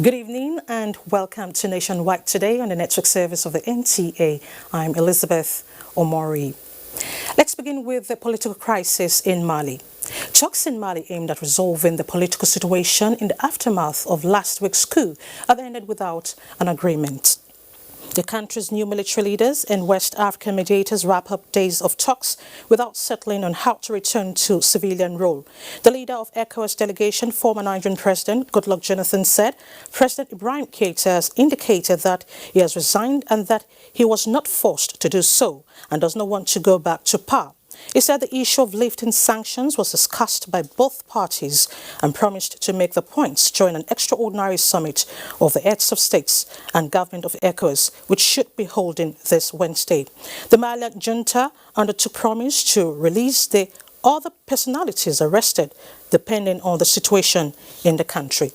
Good evening and welcome to Nationwide Today on the network service of the NTA. I'm Elizabeth Omori. Let's begin with the political crisis in Mali. Talks in Mali aimed at resolving the political situation in the aftermath of last week's coup have ended without an agreement. The country's new military leaders and West African mediators wrap up days of talks without settling on how to return to civilian rule. The leader of ECOWAS delegation, former Nigerian President Goodluck Jonathan, said President Ibrahim Keita has indicated that he has resigned and that he was not forced to do so and does not want to go back to power. He said the issue of lifting sanctions was discussed by both parties and promised to make the points during an extraordinary summit of the heads of states and government of ECOWAS, which should be holding this Wednesday. The Malian junta undertook promise to release the other personalities arrested, depending on the situation in the country.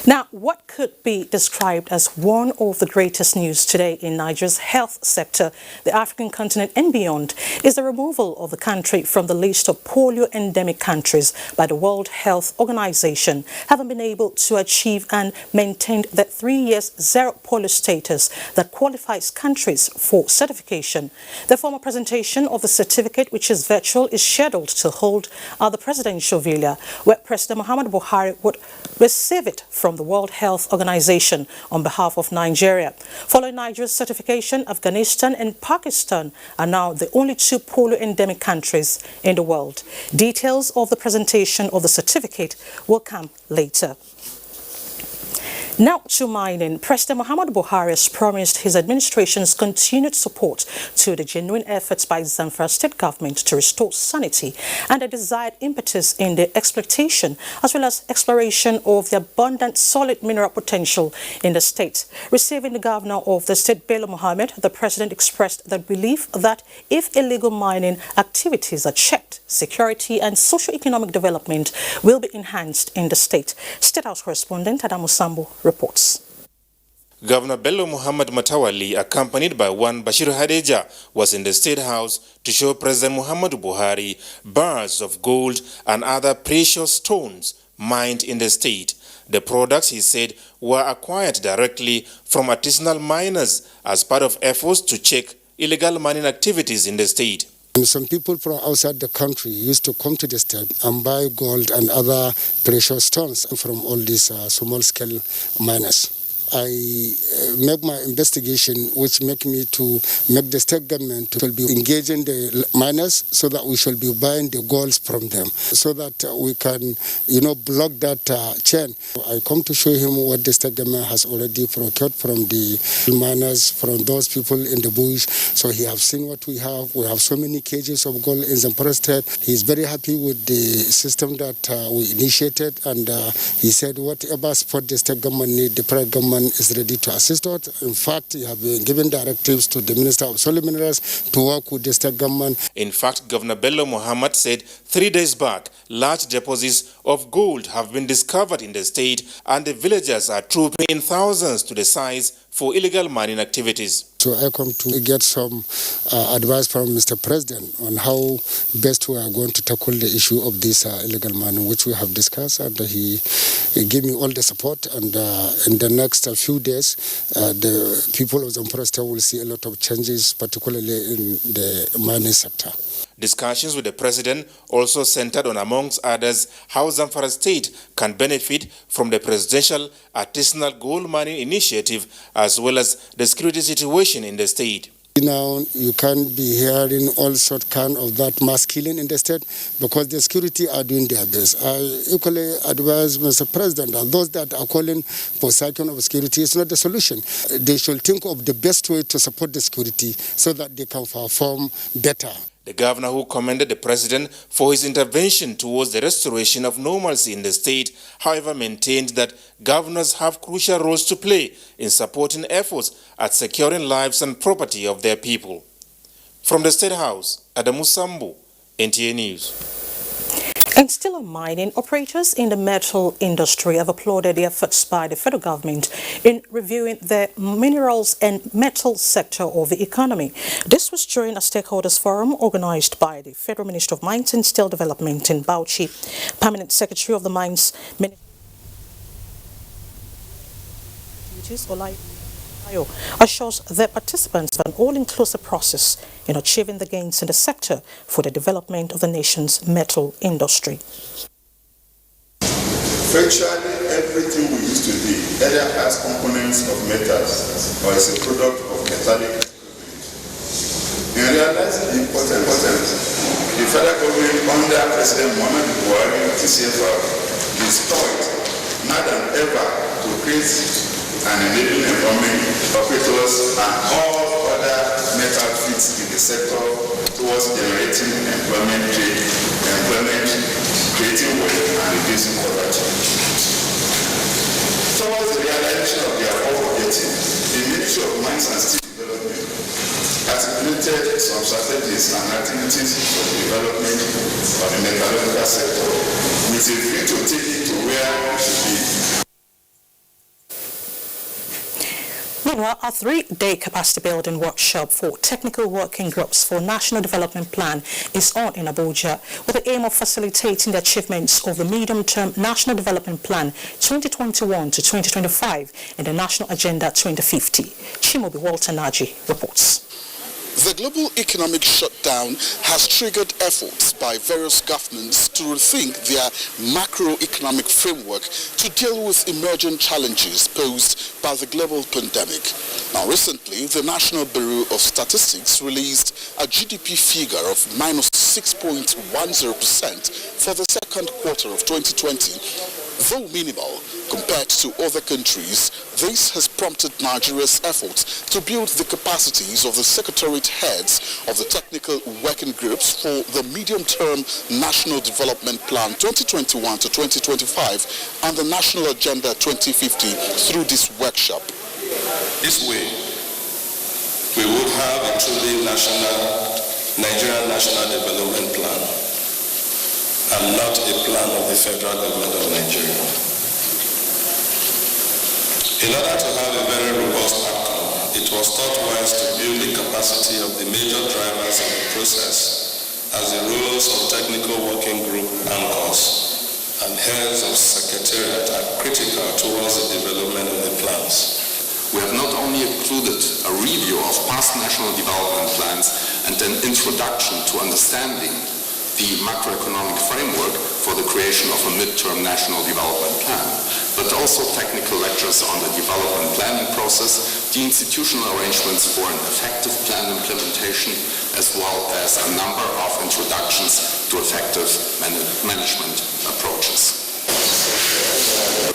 Now, what could be described as one of the greatest news today in Nigeria's health sector, the African continent and beyond, is the removal of the country from the list of polio-endemic countries by the World Health Organization, having been able to achieve and maintain the 3 years zero polio status that qualifies countries for certification. The formal presentation of the certificate, which is virtual, is scheduled to hold at the presidential villa, where President Muhammadu Buhari would receive it from the World Health Organization on behalf of Nigeria. Following Nigeria's certification, Afghanistan and Pakistan are now the only two polio-endemic countries in the world. Details of the presentation of the certificate will come later. Now to mining. President Muhammadu Buhari has promised his administration's continued support to the genuine efforts by Zamfara state government to restore sanity and a desired impetus in the exploitation as well as exploration of the abundant solid mineral potential in the state. Receiving the governor of the state, Bello Mohammed, the president expressed the belief that if illegal mining activities are checked, security and socio-economic development will be enhanced in the state. State House correspondent Adamu Sambo reports. Governor Bello Muhammad Matawali, accompanied by one Bashir Hadeja, was in the State House to show President Muhammadu Buhari bars of gold and other precious stones mined in the state. The products, he said, were acquired directly from artisanal miners as part of efforts to check illegal mining activities in the state. And some people from outside the country used to come to the state and buy gold and other precious stones from all these small-scale miners. I make my investigation, which make me to make the state government to be engaging the miners so that we shall be buying the golds from them, so that we can, block that chain. I come to show him what the state government has already procured from the miners, from those people in the bush. So he have seen what we have. We have so many cages of gold in Zamfara state. He's very happy with the system that we initiated, and he said whatever support the state government need, the private government is ready to assist us. In fact, he have been given directives to the Minister of Solid Minerals to work with the state government. In fact, Governor Bello Muhammad said 3 days back, large deposits of gold have been discovered in the state and the villagers are trooping in thousands to the sites for illegal mining activities. So I come to get some advice from Mr. President on how best we are going to tackle the issue of this illegal mining, which we have discussed, and he gave me all the support. And in the next few days, the people of Zamfara State will see a lot of changes, particularly in the mining sector. Discussions with the president also centered on, amongst others, how Zamfara State can benefit from the presidential artisanal gold mining initiative as well as the security situation in the state. Now you can't be hearing all sort of that mass killing in the state because the security are doing their best. I equally advise Mr. President that those that are calling for cycling of security is not the solution. They should think of the best way to support the security so that they can perform better. The governor, who commended the president for his intervention towards the restoration of normalcy in the state, however, maintained that governors have crucial roles to play in supporting efforts at securing lives and property of their people. From the State House, Adamu Sambo, NTA News. And still on mining, operators in the metal industry have applauded the efforts by the federal government in reviewing the minerals and metal sector of the economy. This was during a stakeholders forum organized by the Federal Ministry of Mines and Steel Development in Bauchi. Permanent Secretary of the Mines Ministry Technologies, assures their participants an all-inclusive process in achieving the gains in the sector for the development of the nation's metal industry. Virtually everything we use today either has components of metals or is a product of metallic. In realizing the importance, the federal government under President Muhammad Buhari is poised more than ever to create an enabling environment for operators and all other metal fits in the sector towards generating employment, creating wealth and reducing poverty. Towards the realization of their core objective, the Ministry of Mines and Steel Development articulated some strategies and activities for the development of the metallurgical sector with a view to take it to where it should be. Meanwhile, a 3-day capacity building workshop for technical working groups for National Development Plan is on in Abuja with the aim of facilitating the achievements of the medium-term National Development Plan 2021 to 2025 and the National Agenda 2050. Chimobi Walter Naji reports. The global economic shutdown has triggered efforts by various governments to rethink their macroeconomic framework to deal with emergent challenges posed by the global pandemic. Now, recently, the National Bureau of Statistics released a GDP figure of -6.10% for the second quarter of 2020. Though minimal compared to other countries, this has prompted Nigeria's efforts to build the capacities of the secretariat heads of the technical working groups for the medium-term National Development Plan 2021 to 2025 and the National Agenda 2050 through this workshop. This way, we would have a truly Nigerian National Development Plan, and not a plan of the federal government of Nigeria. In order to have a very robust outcome, it was thought wise to build the capacity of the major drivers of the process as the roles of technical working group anchors and heads of secretariat are critical towards the development of the plans. We have not only included a review of past national development plans and an introduction to understanding the macroeconomic framework for the creation of a midterm national development plan, but also technical lectures on the development planning process, the institutional arrangements for an effective plan implementation, as well as a number of introductions to effective management approaches.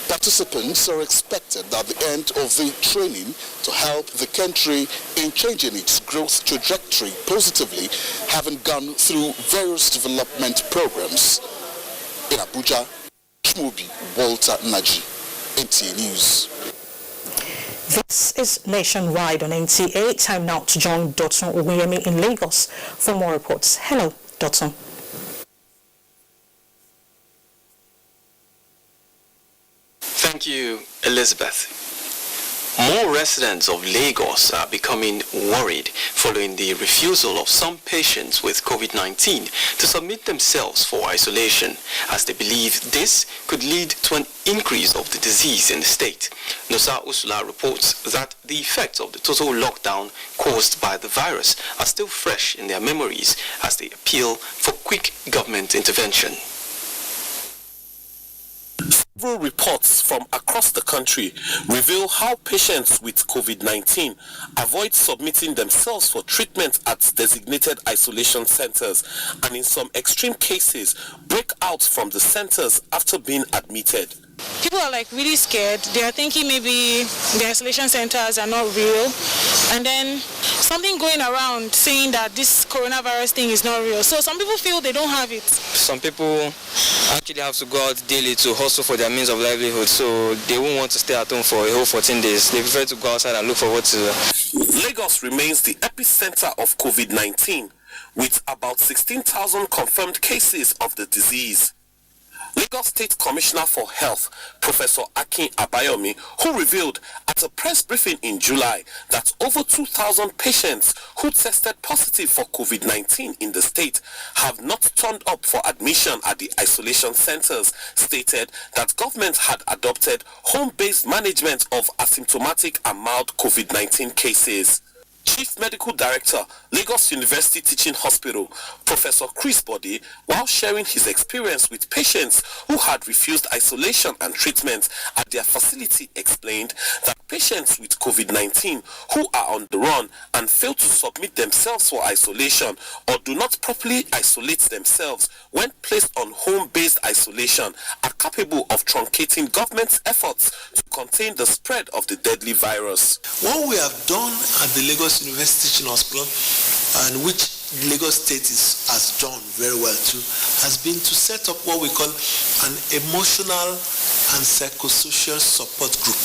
Participants are expected at the end of the training to help the country in changing its growth trajectory positively, having gone through various development programs. In Abuja, Shmobi Walter Naji, NTA News. This is Nationwide on NTA. Time now to join Dotun Oguyemi in Lagos for more reports. Hello, Dotun. Thank you, Elizabeth. More residents of Lagos are becoming worried following the refusal of some patients with COVID-19 to submit themselves for isolation, as they believe this could lead to an increase of the disease in the state. Nosa Usula reports that the effects of the total lockdown caused by the virus are still fresh in their memories as they appeal for quick government intervention. Several reports from across the country reveal how patients with COVID-19 avoid submitting themselves for treatment at designated isolation centers and in some extreme cases break out from the centers after being admitted. People are like really scared. They are thinking maybe the isolation centers are not real, and then something going around saying that this coronavirus thing is not real. So some people feel they don't have it. Some people actually have to go out daily to hustle for their means of livelihood, so they won't want to stay at home for a whole 14 days. They prefer to go outside and look for what to do. Lagos remains the epicenter of COVID-19 with about 16,000 confirmed cases of the disease. Lagos State Commissioner for Health, Professor Akin Abayomi, who revealed at a press briefing in July that over 2,000 patients who tested positive for COVID-19 in the state have not turned up for admission at the isolation centers, stated that government had adopted home-based management of asymptomatic and mild COVID-19 cases. Chief Medical Director, Lagos University Teaching Hospital, Professor Chris Body, while sharing his experience with patients who had refused isolation and treatment at their facility, explained that patients with COVID-19 who are on the run and fail to submit themselves for isolation or do not properly isolate themselves when placed on home-based isolation are capable of truncating government's efforts to contain the spread of the deadly virus. What we have done at the Lagos University Teaching Hospital, and which Lagos State has done very well too, has been to set up what we call an emotional and psychosocial support group.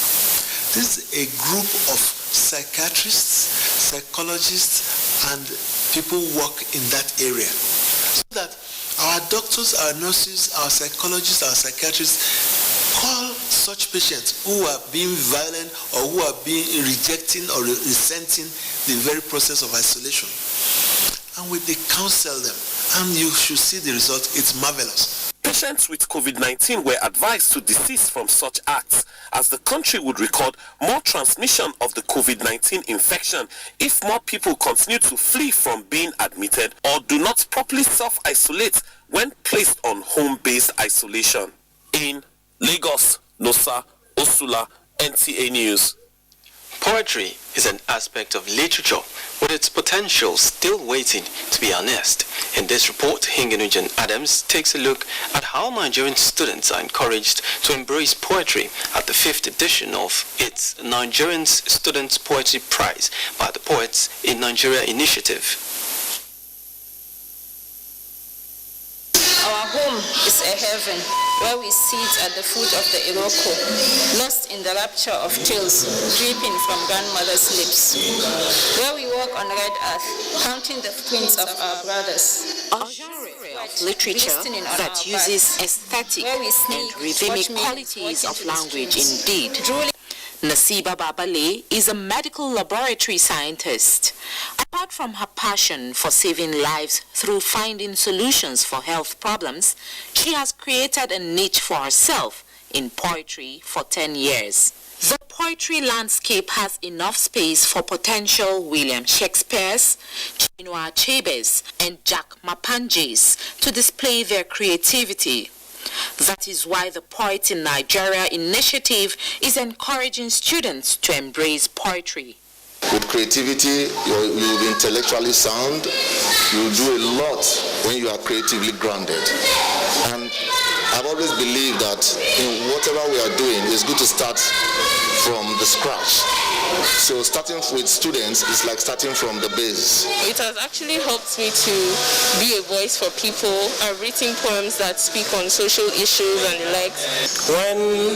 This is a group of psychiatrists, psychologists, and people who work in that area, so that our doctors, our nurses, our psychologists, our psychiatrists call such patients who are being violent or who are being rejecting or resenting the very process of isolation, and they counsel them, and you should see the result. It's marvelous. Patients with COVID-19 were advised to desist from such acts, as the country would record more transmission of the COVID-19 infection if more people continue to flee from being admitted or do not properly self-isolate when placed on home-based isolation. In Lagos, Nosa, Osula, NTA News. Poetry is an aspect of literature with its potential still waiting to be harnessed. In this report, Hingenujan Adams takes a look at how Nigerian students are encouraged to embrace poetry at the 5th edition of its Nigerian Students Poetry Prize by the Poets in Nigeria initiative. Our home is a heaven where we sit at the foot of the Iroko, lost in the rapture of tales dripping from grandmother's lips, where we walk on red earth, counting the footprints of our brothers. A genre of literature that uses aesthetic and rhythmic qualities of language indeed. Nasiba Babale is a medical laboratory scientist. Apart from her passion for saving lives through finding solutions for health problems, she has created a niche for herself in poetry for 10 years. The poetry landscape has enough space for potential William Shakespeare's, Chinua Achebe's, and Jack Mapanje's to display their creativity. That is why the Poets in Nigeria initiative is encouraging students to embrace poetry. With creativity, you'll be intellectually sound. You'll do a lot when you are creatively grounded. And I've always believed that in whatever we are doing, it's good to start from the scratch. So starting with students is like starting from the base. It has actually helped me to be a voice for people. I've written poems that speak on social issues and the like. When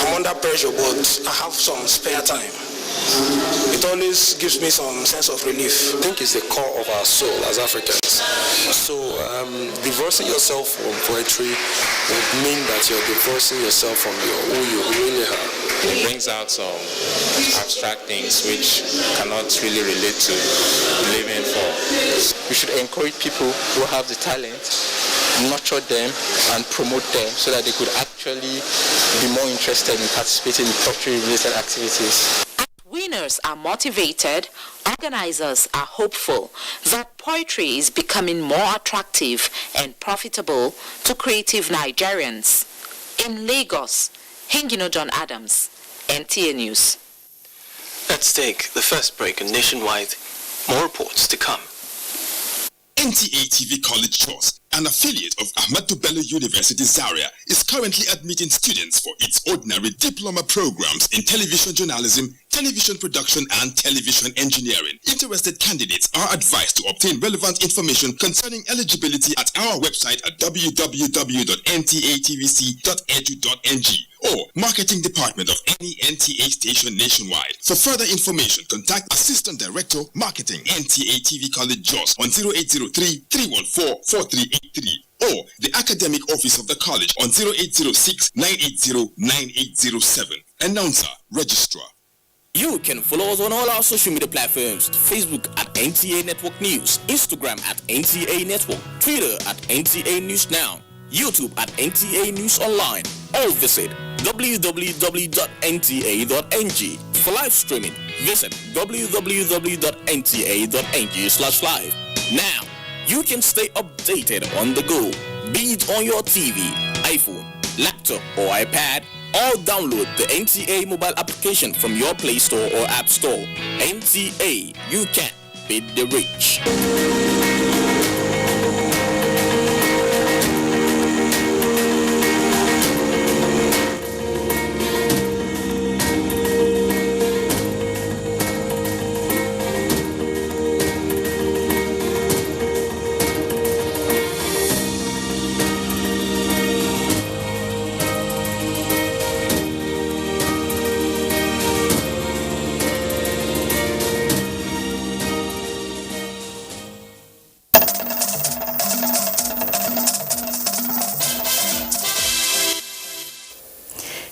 I'm under pressure but I have some spare time, it always gives me some sense of relief. I think it's the core of our soul as Africans. So divorcing yourself from poetry would mean that you're divorcing yourself from who you really are. It brings out some abstract things which cannot really relate to living for. We should encourage people who have the talent, nurture them and promote them so that they could actually be more interested in participating in poetry-related activities. Winners are motivated, organizers are hopeful that poetry is becoming more attractive and profitable to creative Nigerians. In Lagos, Hingino John Adams, NTA News. Let's take the first break on Nationwide. More reports to come. NTA TV College Trust, an affiliate of Ahmadu Bello University Zaria, is currently admitting students for its ordinary diploma programs in television journalism, television production, and television engineering. Interested candidates are advised to obtain relevant information concerning eligibility at our website at www.ntatvc.edu.ng or marketing department of any NTA station nationwide. For further information, contact Assistant Director, Marketing, NTA TV College Jos on 0803-314-4383 or the academic office of the college on 0806-980-9807. Announcer, Registrar. You can follow us on all our social media platforms: Facebook at NTA Network News, Instagram at NTA Network, Twitter at NTA News Now, YouTube at NTA News Online, or visit www.nta.ng. For live streaming, visit www.nta.ng/live. Now, you can stay updated on the go, be it on your TV, iPhone, laptop, or iPad, or download the NTA mobile application from your Play Store or App Store. NTA, you can beat the rich.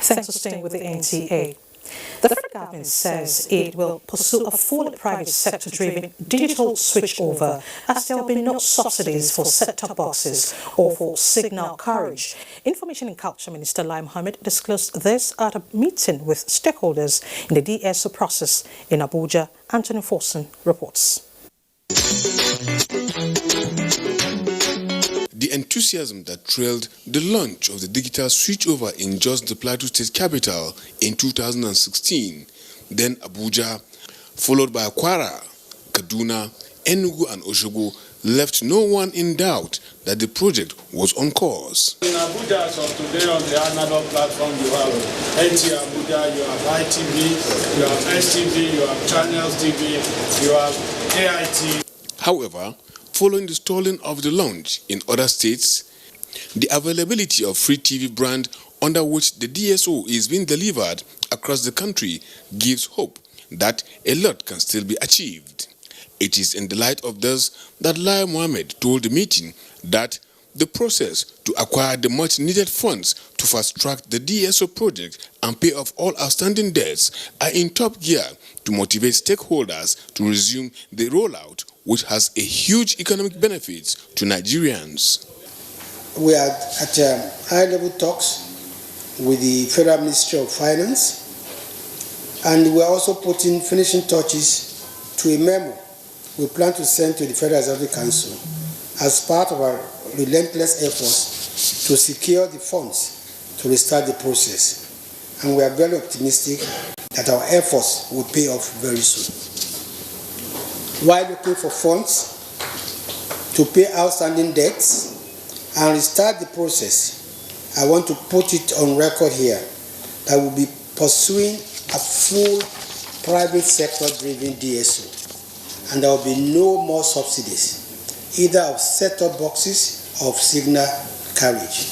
Thanks for staying with the NTA. The federal government says it will pursue a full private sector-driven digital switchover as there will be no subsidies for set-top boxes or for signal carriage. Information and Culture Minister Lai Mohammed disclosed this at a meeting with stakeholders in the DSO process in Abuja. Anthony Forson reports. The enthusiasm that trailed the launch of the digital switchover in Jos, the Plateau State capital, in 2016, then Abuja, followed by Kwara, Kaduna, Enugu and Osogbo, left no one in doubt that the project was on course. In Abuja, as of today, on the analog platform, you have NTA Abuja, you have ITV, you have STV, you have Channels TV, you have AIT. However, following the stalling of the launch in other states, the availability of free TV brand under which the DSO is being delivered across the country gives hope that a lot can still be achieved. It is in the light of this that Lai Mohammed told the meeting that the process to acquire the much needed funds to fast-track the DSO project and pay off all outstanding debts are in top gear to motivate stakeholders to resume the rollout, which has a huge economic benefits to Nigerians. We are at high-level talks with the Federal Ministry of Finance, and we are also putting finishing touches to a memo we plan to send to the Federal Executive Council as part of our relentless efforts to secure the funds to restart the process. And we are very optimistic that our efforts will pay off very soon. While looking for funds to pay outstanding debts and restart the process, I want to put it on record here that we'll be pursuing a full private sector-driven DSO, and there will be no more subsidies, either of set-top boxes or of signal carriage.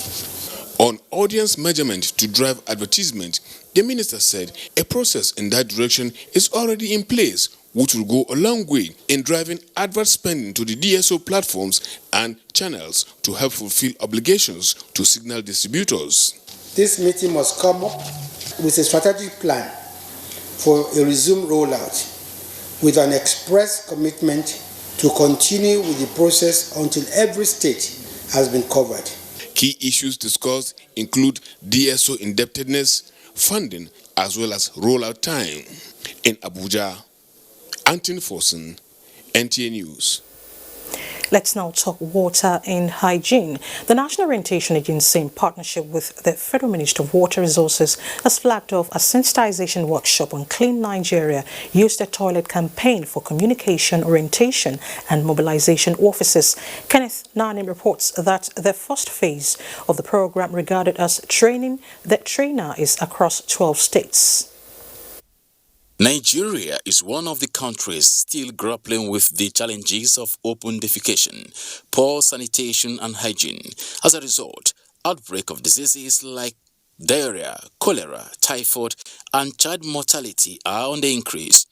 On audience measurement to drive advertisement, the minister said a process in that direction is already in place, which will go a long way in driving advert spending to the DSO platforms and channels to help fulfill obligations to signal distributors. This meeting must come up with a strategic plan for a resumed rollout, with an express commitment to continue with the process until every state has been covered. Key issues discussed include DSO indebtedness, funding, as well as rollout time. In Abuja, Anthony Forson, NTA News. Let's now talk water and hygiene. The National Orientation Agency, in partnership with the Federal Ministry of Water Resources, has flagged off a sensitization workshop on Clean Nigeria, Use the Toilet campaign for communication, orientation and mobilization officers. Kenneth Nanim reports that the first phase of the program, regarded as training the trainer, is across 12 states. Nigeria is one of the countries still grappling with the challenges of open defecation, poor sanitation and hygiene. As a result, outbreak of diseases like diarrhea, cholera, typhoid and child mortality are on the increase.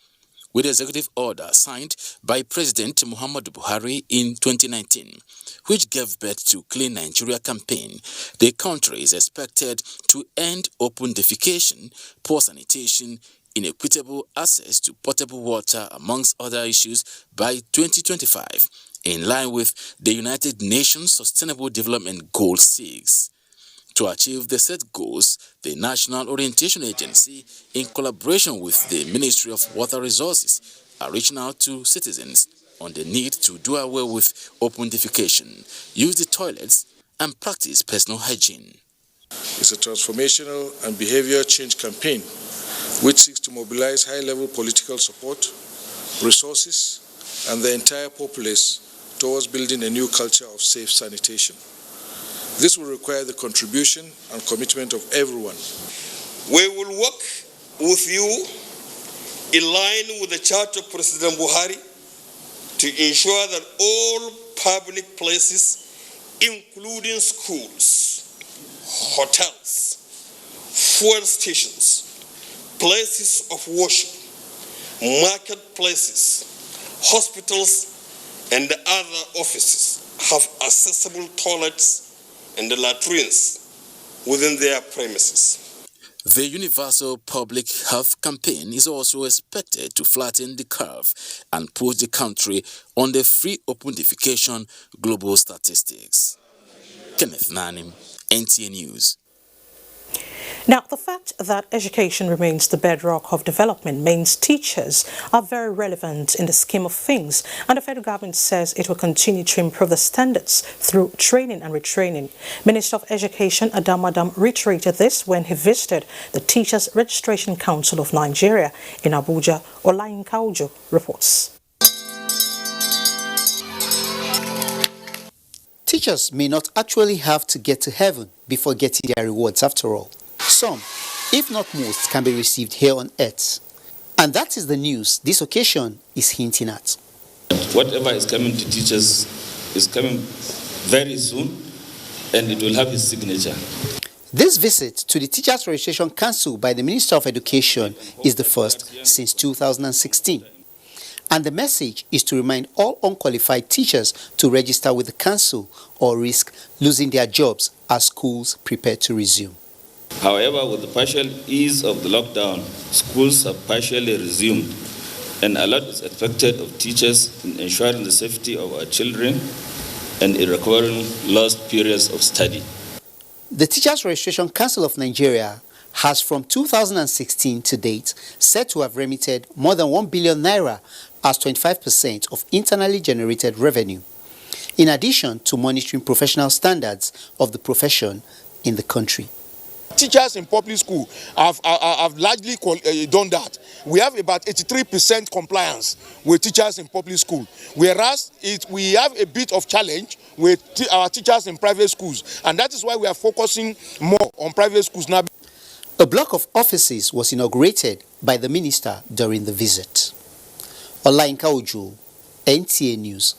with the executive order signed by President Muhammadu Buhari in 2019, which gave birth to Clean Nigeria campaign. The country is expected to end open defecation, poor sanitation, inequitable access to potable water, amongst other issues, by 2025, in line with the United Nations Sustainable Development Goal 6. To achieve the set goals, the National Orientation Agency, in collaboration with the Ministry of Water Resources, are reaching out to citizens on the need to do away with open defecation, use the toilets, and practice personal hygiene. It's a transformational and behavior change campaign which seeks to mobilize high-level political support, resources, and the entire populace towards building a new culture of safe sanitation. This will require the contribution and commitment of everyone. We will work with you in line with the Charter of President Buhari to ensure that all public places, including schools, hotels, fuel stations, places of worship, marketplaces, hospitals, and other offices have accessible toilets and latrines within their premises. The Universal Public Health Campaign is also expected to flatten the curve and put the country on the free open defecation global statistics. Kenneth Nanim, NTA News. Now, the fact that education remains the bedrock of development means teachers are very relevant in the scheme of things, and the federal government says it will continue to improve the standards through training and retraining. Minister of Education Adam Adam reiterated this when he visited the Teachers Registration Council of Nigeria in Abuja. Olayinka Ojo reports. Teachers may not actually have to get to heaven before getting their rewards after all. Some, if not most, can be received here on earth. And that is the news this occasion is hinting at. Whatever is coming to teachers is coming very soon, and it will have his signature. This visit to the Teachers Registration Council by the Minister of Education is the first since 2016. And the message is to remind all unqualified teachers to register with the council or risk losing their jobs as schools prepare to resume. However, with the partial ease of the lockdown, schools have partially resumed, and a lot is expected of teachers in ensuring the safety of our children and in recovering lost periods of study. The Teachers Registration Council of Nigeria has from 2016 to date said to have remitted more than 1 billion naira as 25% of internally generated revenue, in addition to monitoring professional standards of the profession in the country. Teachers in public school have largely done that. We have about 83% compliance with teachers in public school, whereas we have a bit of challenge with our teachers in private schools, and that is why we are focusing more on private schools now. A block of offices was inaugurated by the minister during the visit. Olayinka Ojo, NTA News.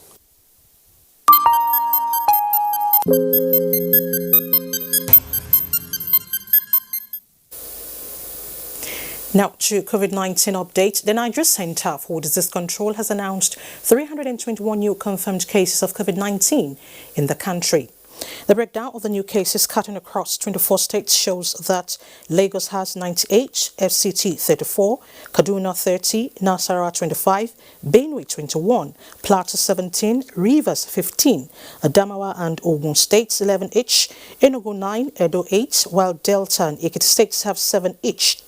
Now to COVID-19 update. The Nigeria Center for Disease Control has announced 321 new confirmed cases of COVID-19 in the country. The breakdown of the new cases cutting across 24 states shows that Lagos has 98, FCT 34, Kaduna 30, Nasarawa 25, Benue 21, Plateau 17, Rivers 15, Adamawa and Ogun states 11 each, Enugu 9, Edo 8, while Delta and Ekiti states have 7 each.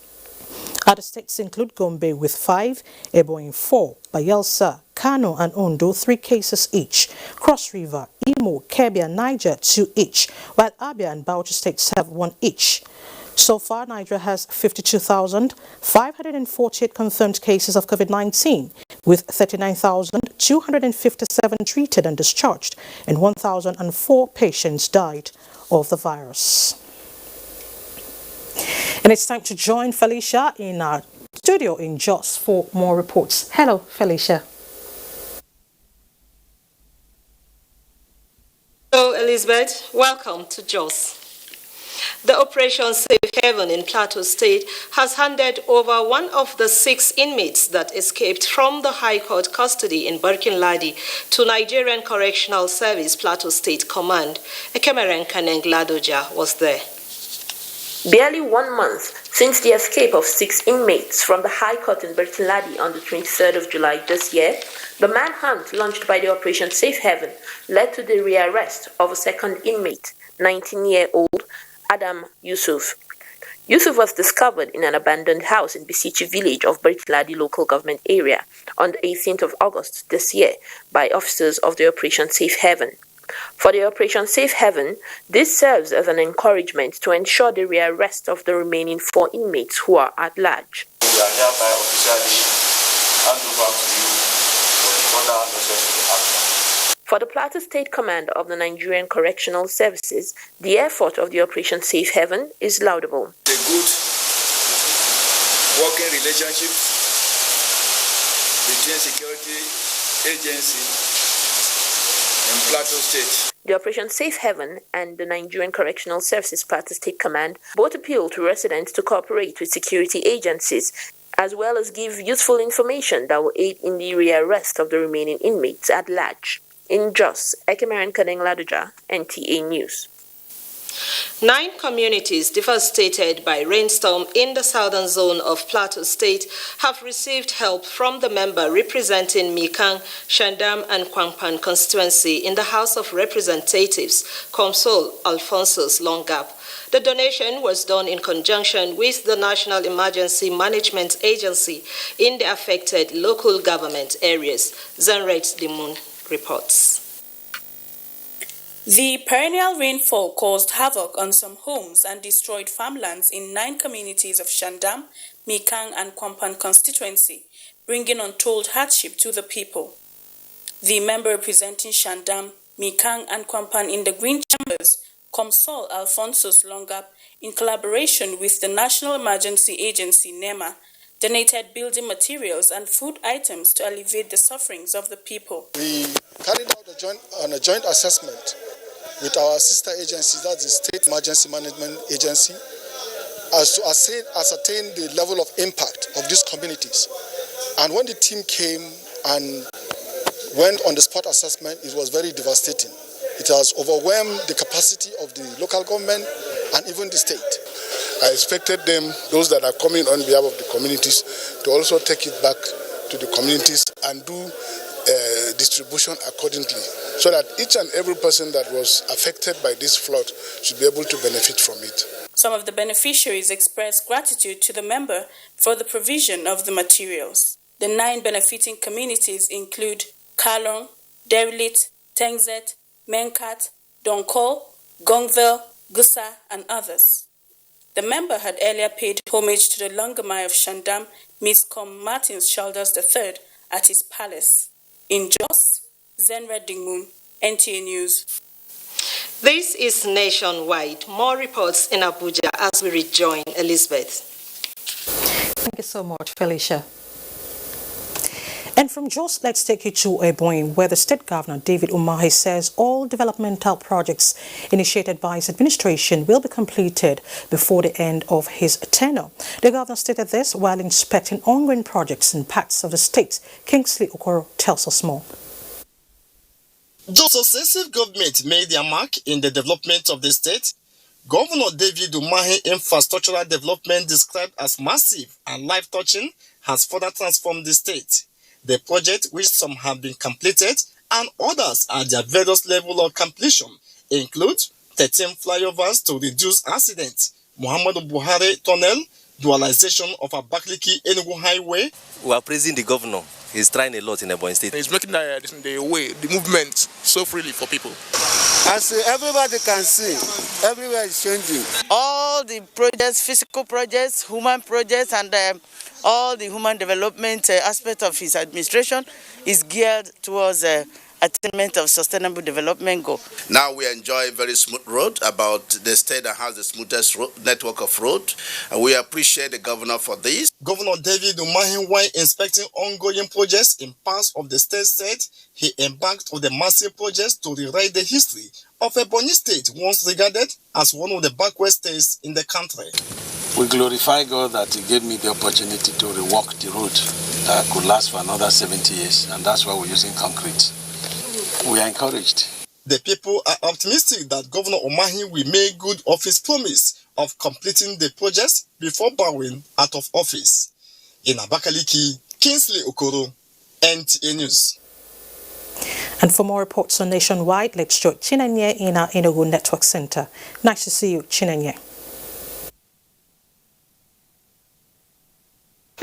Other states include Gombe with 5, Ebonyi 4, Bayelsa, Kano and Ondo 3 cases each, Cross River, Imo, Kebbi and Niger 2 each, while Abia and Bauchi states have 1 each. So far, Nigeria has 52,548 confirmed cases of COVID-19, with 39,257 treated and discharged, and 1,004 patients died of the virus. And it's time to join Felicia in our studio in Jos for more reports. Hello, Felicia. Hello, Elizabeth. Welcome to Jos. The Operation Safe Haven in Plateau State has handed over one of the 6 inmates that escaped from the High Court custody in Barkin-Ladi to Nigerian Correctional Service Plateau State Command. Ekemeren Kaneng Ladoja was there. Barely 1 month since the escape of 6 inmates from the High Court in Barkin-Ladi on the 23rd of July this year, the manhunt launched by the Operation Safe Haven led to the rearrest of a second inmate, 19-year-old Adam Yusuf. Yusuf was discovered in an abandoned house in Bisichi village of Barkin-Ladi local government area on the 18th of August this year by officers of the Operation Safe Haven. For the Operation Safe Haven, this serves as an encouragement to ensure the rearrest of the remaining 4 inmates who are at large. We are hereby officially hand over to you for further necessary action. For the Plateau State Command of the Nigerian Correctional Services, the effort of the Operation Safe Haven is laudable. A good working relationship between security agencies in Plateau State. The Operation Safe Haven and the Nigerian Correctional Services Plateau State Command both appeal to residents to cooperate with security agencies as well as give useful information that will aid in the rearrest of the remaining inmates at large. In Jos, Ekemeren Kaneng Ladoja, NTA News. 9 communities devastated by rainstorm in the southern zone of Plateau State have received help from the member representing Mikang, Shandam and Kwangpan constituency in the House of Representatives, Komsol Alphonsus Longap. The donation was done in conjunction with the National Emergency Management Agency in the affected local government areas. Zanret Dimun reports. The perennial rainfall caused havoc on some homes and destroyed farmlands in 9 communities of Shandam, Mikang and Kwampan constituency, bringing untold hardship to the people. The member representing Shandam, Mikang and Kwampan in the Green Chambers, Komsol Alphonsus Longap, in collaboration with the National Emergency Agency NEMA, donated building materials and food items to alleviate the sufferings of the people. We carried out a joint assessment with our sister agencies, that's the State Emergency Management Agency, as to ascertain the level of impact of these communities. And when the team came and went on the spot assessment, it was very devastating. It has overwhelmed the capacity of the local government and even the state. I expected them, those that are coming on behalf of the communities, to also take it back to the communities and do distribution accordingly, so that each and every person that was affected by this flood should be able to benefit from it. Some of the beneficiaries expressed gratitude to the member for the provision of the materials. The 9 benefiting communities include Kalong, Derilit, Tengzet, Menkat, Donkol, Gongvel, Gusa, and others. The member had earlier paid homage to the Longamai of Shandam, Miscom Martins Shoulders III, at his palace. In Jos, Zenred Dingmun, NTA News. This is Nationwide. More reports in Abuja as we rejoin Elizabeth. Thank you so much, Felicia. And from Jos, let's take you to Ebonyi, where the State Governor, David Umahi, says all developmental projects initiated by his administration will be completed before the end of his tenure. The governor stated this while inspecting ongoing projects in parts of the state. Kingsley Okoro tells us more. Though successive governments made their mark in the development of the state, Governor David Umahi infrastructural development described as massive and life-touching has further transformed the state. The project, which some have been completed and others at their various level of completion, include 13 flyovers to reduce accidents, Muhammadu Buhari Tunnel, dualization of Abakaliki Enugu Highway. We are praising the governor. He's trying a lot in Ebonyi State. He's making the movement so freely for people. As everybody can see, everywhere is changing. All the projects, physical projects, human projects, and all the human development aspect of his administration is geared towards attainment of sustainable development goal. Now we enjoy a very smooth road. About the state that has the smoothest network of road. And we appreciate the governor for this. Governor David Umahi, while inspecting ongoing projects in parts of the state, said he embarked on the massive projects to rewrite the history of Ebonyi State, once regarded as one of the backward states in the country. We glorify God that He gave me the opportunity to rework the road that could last for another 70 years, and that's why we're using concrete. We are encouraged. The people are optimistic that Governor Umahi will make good of his promise of completing the projects before bowing out of office. In Abakaliki, Kingsley Okoro, NTA News. And for more reports on Nationwide, let's join Chinenye in our Enugu Network Center. Nice to see you, Chinenye.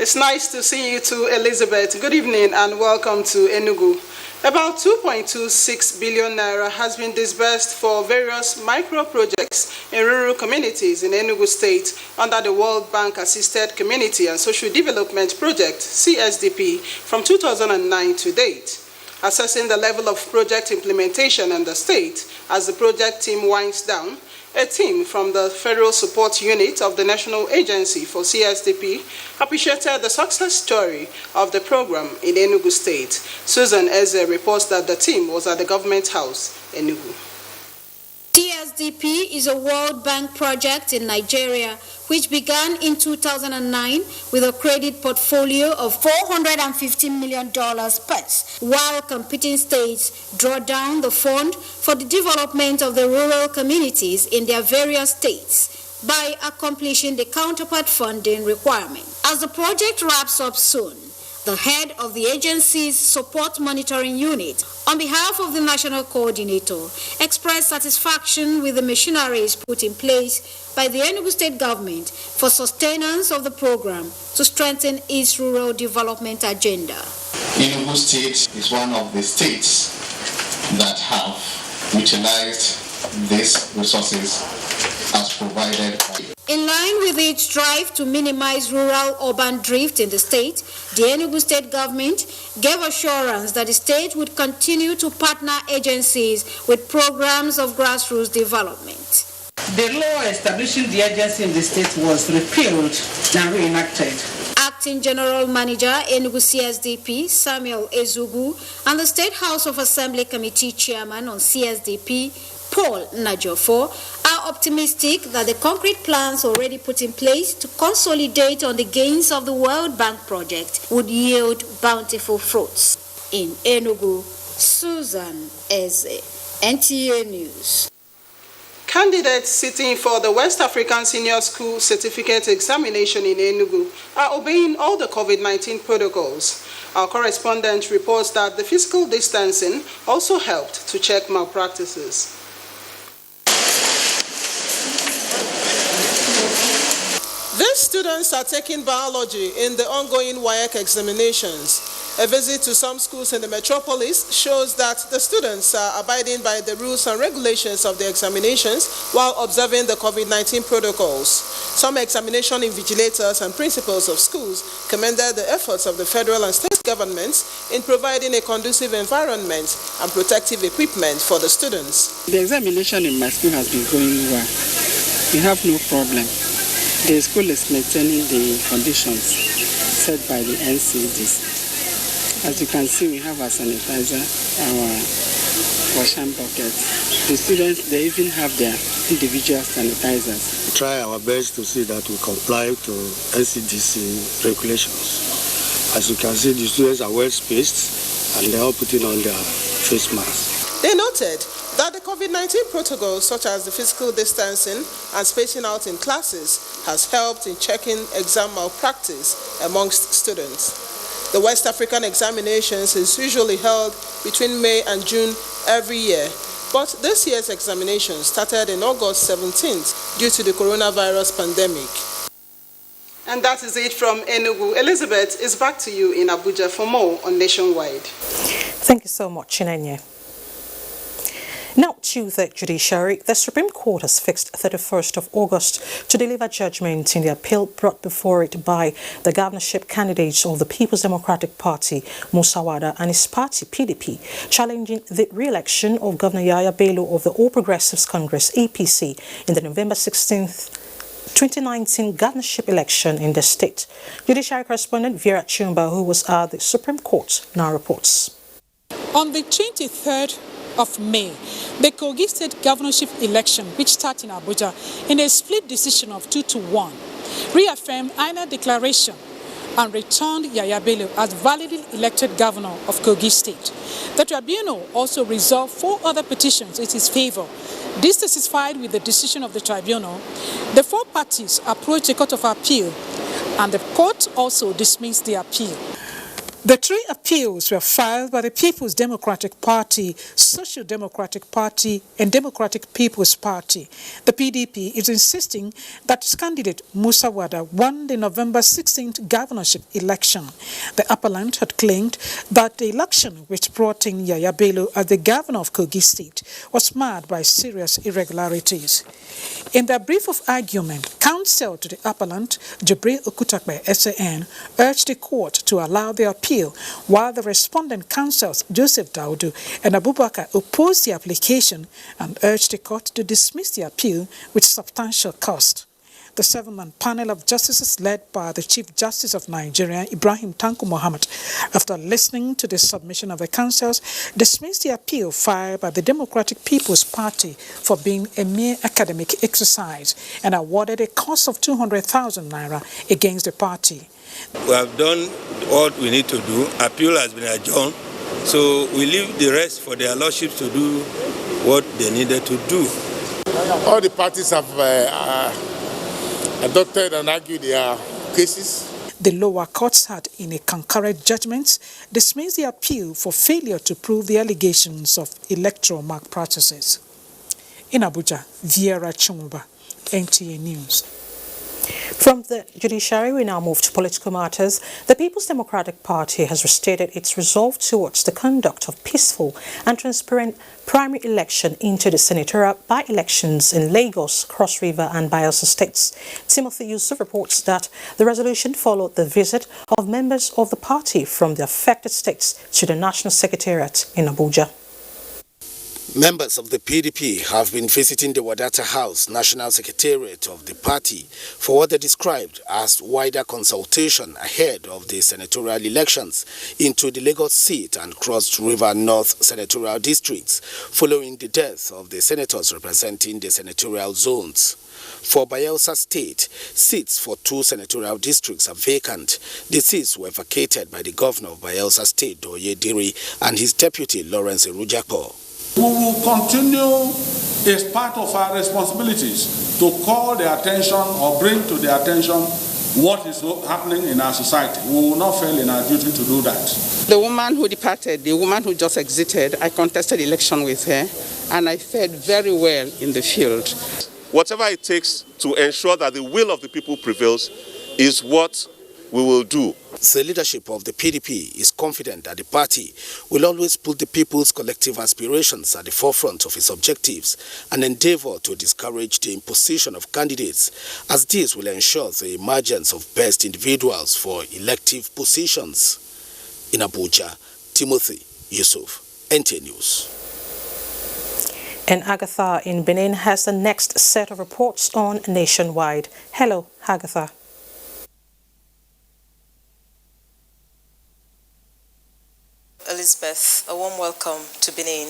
It's nice to see you too, Elizabeth. Good evening and welcome to Enugu. About 2.26 billion naira has been disbursed for various micro projects in rural communities in Enugu State under the World Bank Assisted Community and Social Development Project, CSDP, from 2009 to date. Assessing the level of project implementation in the state as the project team winds down, a team from the Federal Support Unit of the National Agency for CSDP appreciated the success story of the program in Enugu State. Susan Eze reports that the team was at the Government House, Enugu. CSDP is a World Bank project in Nigeria which began in 2009 with a credit portfolio of $450 million plus, while competing states draw down the fund for the development of the rural communities in their various states by accomplishing the counterpart funding requirement. As the project wraps up soon, the head of the agency's support monitoring unit, on behalf of the national coordinator, expressed satisfaction with the machineries put in place by the Enugu State government for sustenance of the program to strengthen its rural development agenda. Enugu State is one of the states that have utilized these resources as provided by. In line with its drive to minimize rural-urban drift in the state, the Enugu State government gave assurance that the state would continue to partner agencies with programs of grassroots development. The law establishing the agency in the state was repealed and reenacted. Acting General Manager Enugu CSDP Samuel Ezugu and the State House of Assembly Committee Chairman on CSDP Paul Najofo are optimistic that the concrete plans already put in place to consolidate on the gains of the World Bank project would yield bountiful fruits. In Enugu, Susan Eze, NTA News. Candidates sitting for the West African Senior School Certificate Examination in Enugu are obeying all the COVID-19 protocols. Our correspondent reports that the physical distancing also helped to check malpractices. These students are taking biology in the ongoing WAEC examinations. A visit to some schools in the metropolis shows that the students are abiding by the rules and regulations of the examinations while observing the COVID-19 protocols. Some examination invigilators and principals of schools commended the efforts of the federal and state governments in providing a conducive environment and protective equipment for the students. The examination in my school has been going well. We have no problem. The school is maintaining the conditions set by the NCDs. As you can see, we have our sanitizer, our wash and buckets. The students, they even have their individual sanitizers. We try our best to see that we comply to NCDC regulations. As you can see, the students are well spaced and they are putting on their face masks. They noted that the COVID-19 protocols, such as the physical distancing and spacing out in classes, has helped in checking exam malpractice amongst students. The West African examinations is usually held between May and June every year, but this year's examination started in August 17th due to the coronavirus pandemic. And that is it from Enugu. Elizabeth is back to you in Abuja for more on Nationwide. Thank you so much, Chinenye. Now to the judiciary. The Supreme Court has fixed 31st of August to deliver judgment in the appeal brought before it by the governorship candidates of the People's Democratic Party, Musa Wada, and his party, PDP, challenging the re-election of Governor Yahaya Bello of the All Progressives Congress, APC, in the November 16th 2019 governorship election in the state. Judiciary correspondent Vera Chumba, who was at the Supreme Court, now reports. On the 23rd of May, the Kogi State governorship election, which started in Abuja in a split decision of 2-1, reaffirmed INA declaration and returned Yahaya Bello as validly elected governor of Kogi State. The tribunal also resolved 4 other petitions in his favor. Dissatisfied with the decision of the tribunal, the 4 parties approached the Court of Appeal, and the court also dismissed the appeal. The 3 appeals were filed by the People's Democratic Party, Social Democratic Party, and Democratic People's Party. The PDP is insisting that its candidate Musa Wada won the November 16th governorship election. The appellant had claimed that the election which brought in Yahaya Bello as the governor of Kogi State was marred by serious irregularities. In their brief of argument, counsel to the appellant, Jibril Okutakbe, SAN, urged the court to allow the appeal, while the respondent counsels Joseph Daudu and Abubakar opposed the application and urged the court to dismiss the appeal with substantial cost. The 7-man panel of justices led by the Chief Justice of Nigeria, Ibrahim Tanko Mohammed, after listening to the submission of the counsels, dismissed the appeal filed by the Democratic People's Party for being a mere academic exercise and awarded a cost of 200,000 naira against the party. We have done what we need to do. Appeal has been adjourned, so we leave the rest for their lordships to do what they needed to do. All the parties have adopted and argued their cases. The lower courts had, in a concurrent judgment, dismissed the appeal for failure to prove the allegations of electoral malpractices. In Abuja, Vera Chumba, NTA News. From the judiciary, we now move to political matters. The People's Democratic Party has restated its resolve towards the conduct of peaceful and transparent primary election into the senatorial by-elections in Lagos, Cross River and Bayelsa states. Timothy Yusuf reports that the resolution followed the visit of members of the party from the affected states to the National Secretariat in Abuja. Members of the PDP have been visiting the Wadata House, National Secretariat of the party, for what they described as wider consultation ahead of the senatorial elections into the Lagos seat and Cross River North senatorial districts, following the death of the senators representing the senatorial zones. For Bayelsa State, seats for 2 senatorial districts are vacant. The seats were vacated by the governor of Bayelsa State, Doye Diri, and his deputy, Lawrence Erujapo. We will continue as part of our responsibilities to call their attention or bring to their attention what is happening in our society. We will not fail in our duty to do that. The woman who departed, the woman who just exited, I contested election with her and I fared very well in the field. Whatever it takes to ensure that the will of the people prevails is what we will do. The leadership of the PDP is confident that the party will always put the people's collective aspirations at the forefront of its objectives and endeavor to discourage the imposition of candidates, as this will ensure the emergence of best individuals for elective positions. In Abuja, Timothy Yusuf, NTA News. And Agatha in Benin has the next set of reports on Nationwide. Hello, Agatha. Elizabeth, a warm welcome to Benin.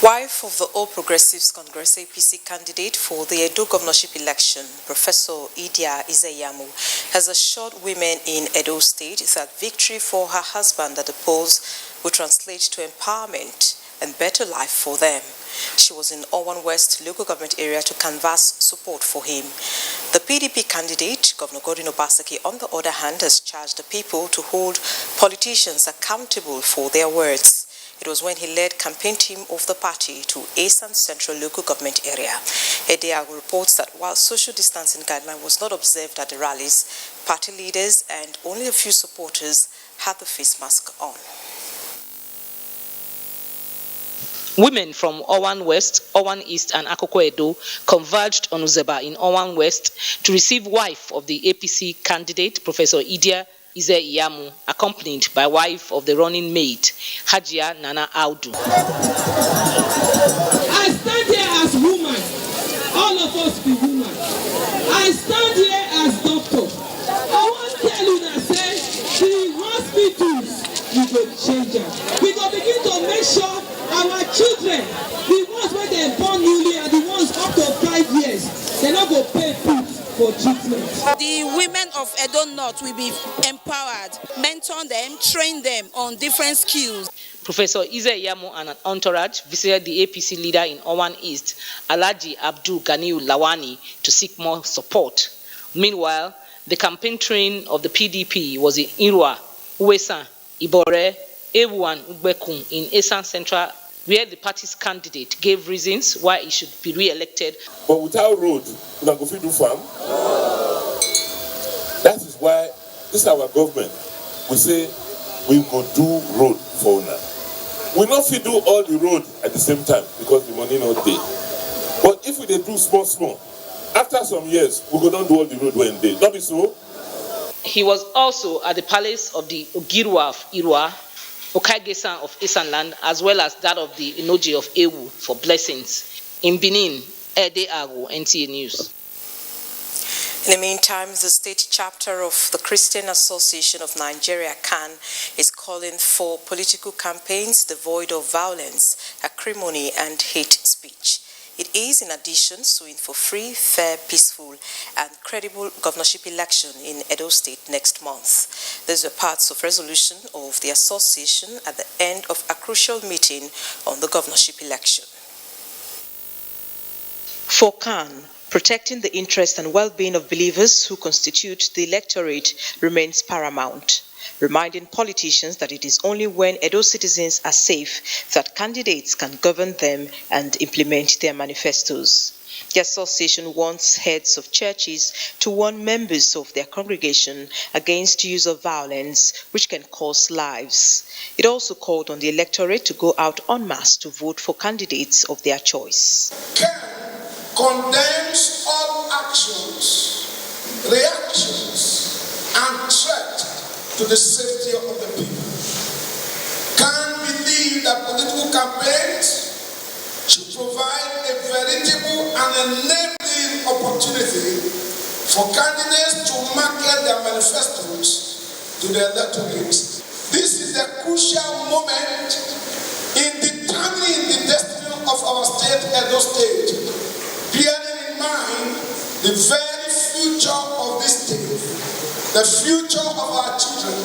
Wife of the All Progressives Congress APC candidate for the Edo governorship election, Professor Idia Izeyamu, has assured women in Edo State that victory for her husband at the polls will translate to empowerment and better life for them. She was in Owan West local government area to canvass support for him. The PDP candidate, Governor Godwin Obaseki, on the other hand, has charged the people to hold politicians accountable for their words. It was when he led campaign team of the party to Asan Central local government area. Edeago reports that while social distancing guideline was not observed at the rallies, party leaders and only a few supporters had the face mask on. Women from Owan West, Owan East, and Akoko Edo converged on Uzeba in Owan West to receive wife of the APC candidate, Professor Idia Ize-Iyamu, accompanied by wife of the running mate, Hajia Nana Audu. I stand here as woman. All of us be women. I stand here as doctor. I want to tell you that say the hospitals we go change them. We go begin to make sure our children, the ones where they born newly and the ones up to 5 years, they not go pay food for treatment. The women of Edo North will be empowered, mentor them, train them on different skills. Professor Ize-Iyamu and an entourage visited the APC leader in Owan East, Alhaji Abdul Ganiu Lawani, to seek more support. Meanwhile, the campaign train of the PDP was in Irwa, Uwesan, Ibore, Ewu and Ugbekun in Esan Central, where the party's candidate gave reasons why he should be re-elected. But without road, we can go feed do farm. That is why this is our government. We say we go do road for now. We not fit do all the road at the same time because the money not there. But if we dey do small, after some years, we go down do all the road when they. Not be so. He was also at the palace of the Ogirwa of Irwa, Okaigesan of Esanland, as well as that of the Inoji of Ewu for blessings. In Benin, Ede Ago, NTA News. In the meantime, the state chapter of the Christian Association of Nigeria, CAN, is calling for political campaigns devoid of violence, acrimony, and hate speech. It is, in addition, suing for free, fair, peaceful, and credible governorship election in Edo State next month. These are parts of resolution of the association at the end of a crucial meeting on the governorship election. For CAN, protecting the interest and well-being of believers who constitute the electorate remains paramount, reminding politicians that it is only when Edo citizens are safe that candidates can govern them and implement their manifestos. The association wants heads of churches to warn members of their congregation against use of violence, which can cost lives. It also called on the electorate to go out en masse to vote for candidates of their choice. Condemns all actions, reactions, and threats to the safety of the people. Can't believe that political campaigns should provide a veritable and enabling opportunity for candidates to market their manifestos to their electorates. This is a crucial moment in determining the destiny of our state, Edo State, bearing in mind the very future of this state, the future of our children.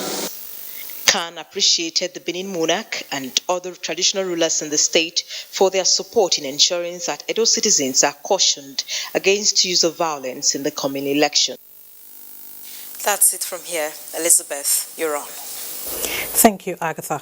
Khan appreciated the Benin monarch and other traditional rulers in the state for their support in ensuring that Edo citizens are cautioned against use of violence in the coming election. That's it from here. Elizabeth, you're on. Thank you, Agatha.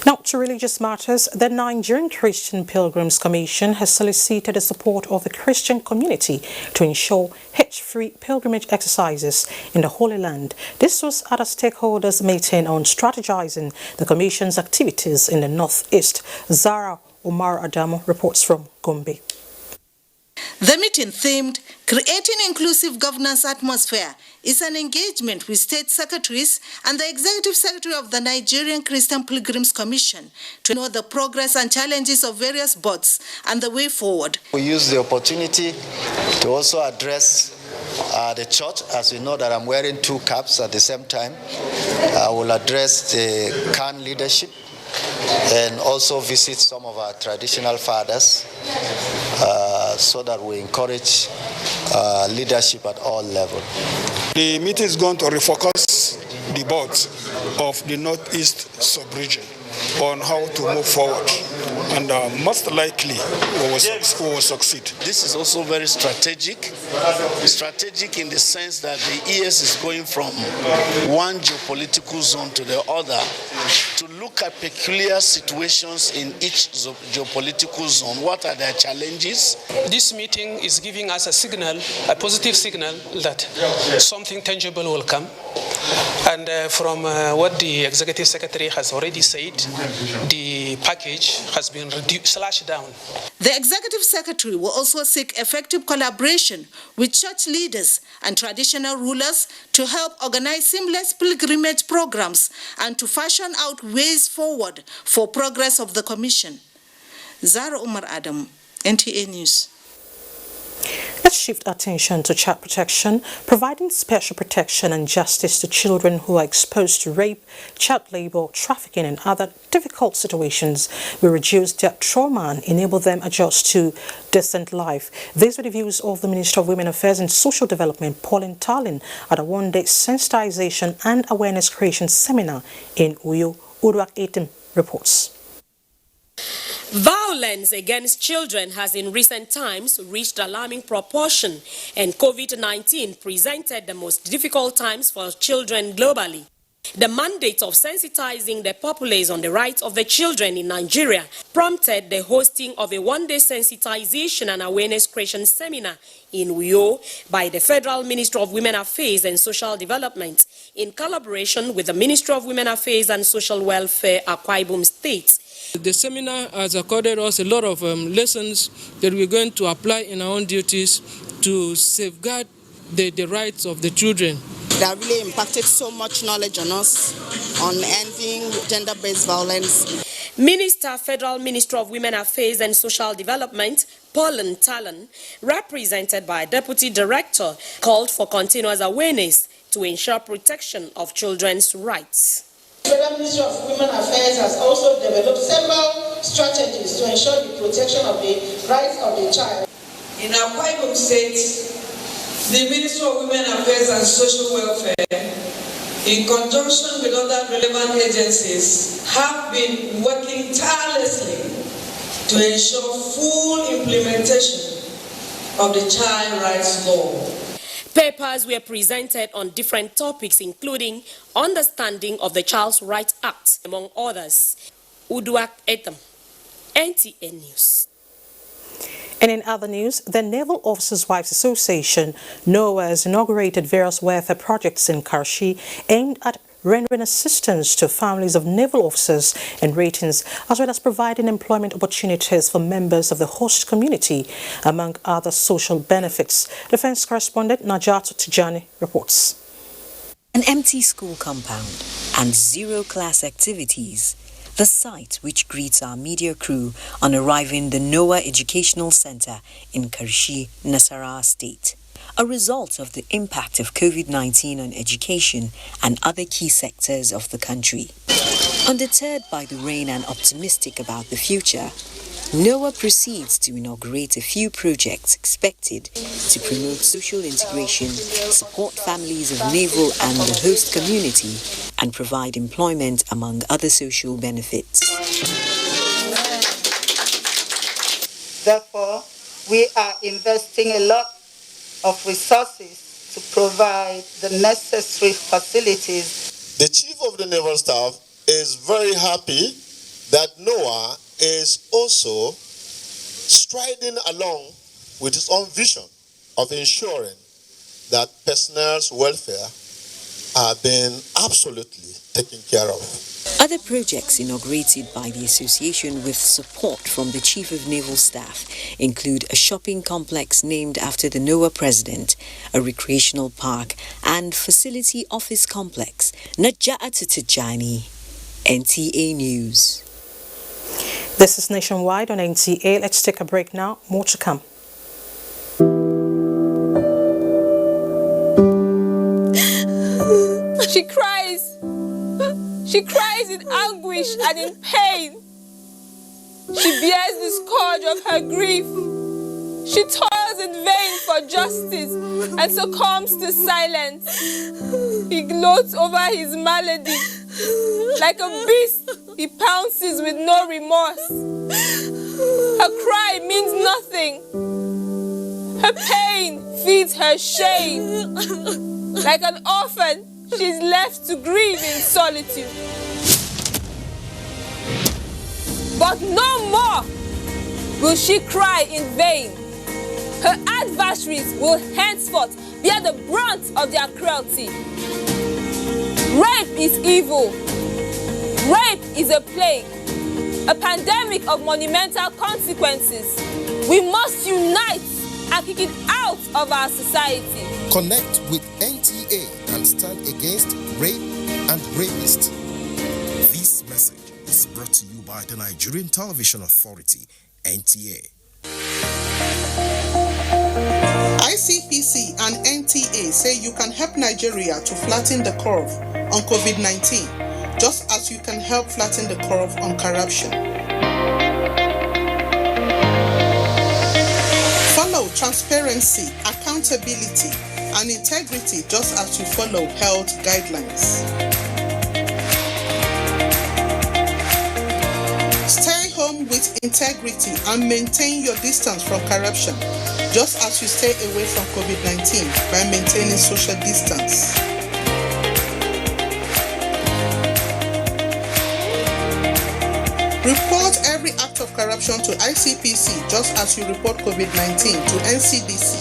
Now, to religious matters, the Nigerian Christian Pilgrims Commission has solicited the support of the Christian community to ensure hitch-free pilgrimage exercises in the Holy Land. This was at a stakeholders meeting on strategizing the Commission's activities in the Northeast. Zara Omar Adamu reports from Gombe. The meeting themed Creating Inclusive Governance Atmosphere is an engagement with state secretaries and the executive secretary of the Nigerian Christian Pilgrims Commission to know the progress and challenges of various boards and the way forward. We use the opportunity to also address the church, as we know that I'm wearing two caps at the same time. I will address the CAN leadership and also visit some of our traditional fathers so that we encourage leadership at all levels. The meeting is going to refocus the boards of the Northeast sub-region on how to move forward, and most likely we will succeed. This is also very strategic in the sense that the ES is going from one geopolitical zone to the other to look at peculiar situations in each geopolitical zone. What are their challenges? This meeting is giving us a signal, a positive signal that something tangible will come And from what the Executive Secretary has already said, the package has been slashed down. The Executive Secretary will also seek effective collaboration with church leaders and traditional rulers to help organize seamless pilgrimage programs and to fashion out ways forward for progress of the Commission. Zara Umar Adam, NTA News. Let's shift attention to child protection. Providing special protection and justice to children who are exposed to rape, child labor, trafficking and other difficult situations will reduce their trauma and enable them adjust to decent life. These were the views of the Minister of Women Affairs and Social Development, Pauline Talin, at a one-day sensitization and awareness creation seminar in Uyo. Uduak Etim reports. Violence against children has in recent times reached alarming proportion, and COVID-19 presented the most difficult times for children globally. The mandate of sensitizing the populace on the rights of the children in Nigeria prompted the hosting of a one-day sensitization and awareness creation seminar in Uyo by the Federal Ministry of Women Affairs and Social Development in collaboration with the Ministry of Women Affairs and Social Welfare, Akwa Ibom State. The seminar has accorded us a lot of lessons that we're going to apply in our own duties to safeguard the rights of the children. That really impacted so much knowledge on us on ending gender-based violence. Minister, Federal Ministry of Women Affairs and Social Development, Pauline Talin, represented by Deputy Director, called for continuous awareness to ensure protection of children's rights. The Federal Ministry of Women Affairs has also developed several strategies to ensure the protection of the rights of the child. In Akwa Ibom State, the Ministry of Women Affairs and Social Welfare, in conjunction with other relevant agencies, have been working tirelessly to ensure full implementation of the Child Rights Law. Papers were presented on different topics, including understanding of the Child's Rights Act, among others. Uduak Etam, NTA News. And in other news, the Naval Officers' Wives Association, NOAA, has inaugurated various welfare projects in Karshi aimed at rendering assistance to families of naval officers and ratings, as well as providing employment opportunities for members of the host community, among other social benefits. Defense correspondent Najat Tijani reports. An empty school compound and zero class activities. The site which greets our media crew on arriving the NOAA Educational Center in Karshi, Nasarawa State. A result of the impact of COVID-19 on education and other key sectors of the country. Undeterred by the rain and optimistic about the future, NOAA proceeds to inaugurate a few projects expected to promote social integration, support families of naval and the host community, and provide employment among other social benefits. Therefore, we are investing a lot of resources to provide the necessary facilities. The Chief of the Naval Staff is very happy that NOAA is also striding along with its own vision of ensuring that personnel's welfare are being absolutely taken care of. Other projects inaugurated by the association with support from the Chief of Naval Staff include a shopping complex named after the NOAA president, a recreational park, and facility office complex. Najat Tijani, NTA News. This is Nationwide on NTA. Let's take a break now. More to come. She cries. She cries in anguish and in pain. She bears the scourge of her grief. She toils in vain for justice and succumbs to silence. He gloats over his malady. Like a beast, he pounces with no remorse. Her cry means nothing. Her pain feeds her shame. Like an orphan, she's left to grieve in solitude. But no more will she cry in vain. Her adversaries will henceforth bear the brunt of their cruelty. Rape is evil. Rape is a plague, a pandemic of monumental consequences. We must unite and kick it out of our society. Connect with NTA and stand against rape and rapists. This message is brought to you by the Nigerian Television Authority, NTA. ICPC and NTA say you can help Nigeria to flatten the curve on COVID-19, just as you can help flatten the curve on corruption. Follow transparency, accountability, and integrity just as you follow health guidelines. Stay home with integrity and maintain your distance from corruption, just as you stay away from COVID-19 by maintaining social distance. Report every act of corruption to ICPC, just as you report COVID-19 to NCDC.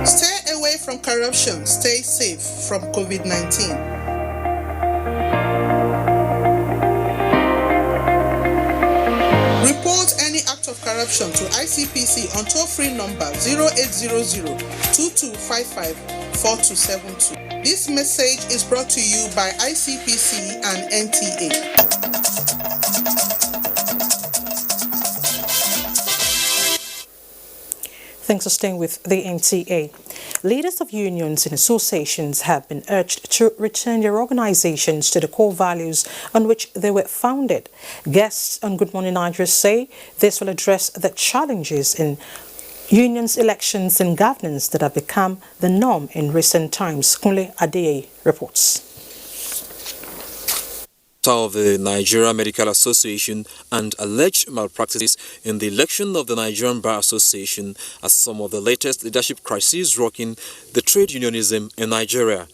Stay away from corruption, stay safe from COVID-19. Report any act of corruption to ICPC on toll-free number 0800-2255-4272. This message is brought to you by ICPC and NTA. Thanks for staying with the NTA. Leaders of unions and associations have been urged to return their organizations to the core values on which they were founded. Guests on Good Morning Nigeria say this will address the challenges in unions, elections and governance that have become the norm in recent times. Kunle Adeye reports. Of the Nigeria Medical Association and alleged malpractices in the election of the Nigerian Bar Association as some of the latest leadership crises rocking the trade unionism in Nigeria.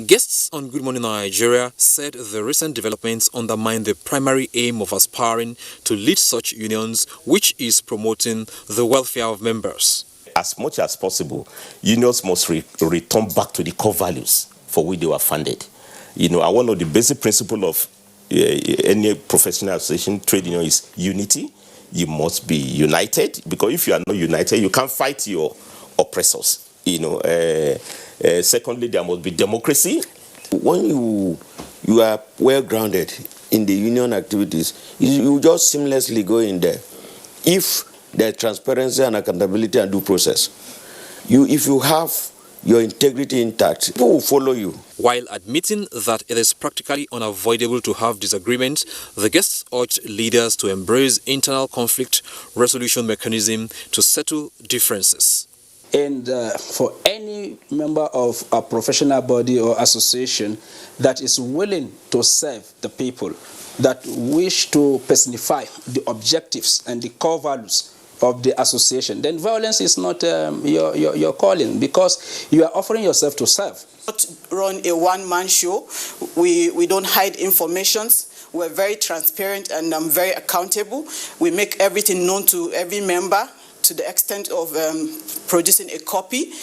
Guests on Good Morning Nigeria said the recent developments undermine the primary aim of aspiring to lead such unions, which is promoting the welfare of members. As much as possible, unions must return back to the core values for which they were founded. One of the basic principles of any professional association, trade union, is unity. You must be united, because if you are not united, you can't fight your oppressors. Secondly, there must be democracy. When you are well grounded in the union activities, you just seamlessly go in there. If there's transparency and accountability and due process, if you have your integrity intact, people will follow you. While admitting that it is practically unavoidable to have disagreement, the guests urged leaders to embrace internal conflict resolution mechanism to settle differences. And for any member of a professional body or association that is willing to serve the people, that wish to personify the objectives and the core values of the association, then violence is not your calling, because you are offering yourself to serve. Not run a one-man show. We don't hide information. We're very transparent and very accountable. We make everything known to every member, to the extent of producing a copy,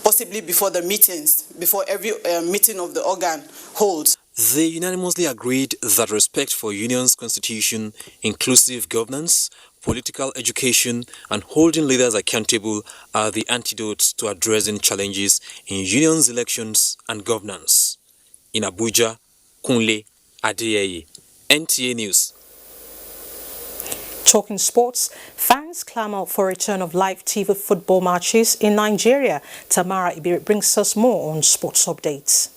possibly before the meetings, before every meeting of the organ holds. They unanimously agreed that respect for unions' constitution, inclusive governance, political education, and holding leaders accountable are the antidotes to addressing challenges in unions, elections, and governance. In Abuja, Kunle Adeye, NTA News. Talking sports, fans clamour for a return of live TV football matches in Nigeria. Tamara Ibiri brings us more on sports updates.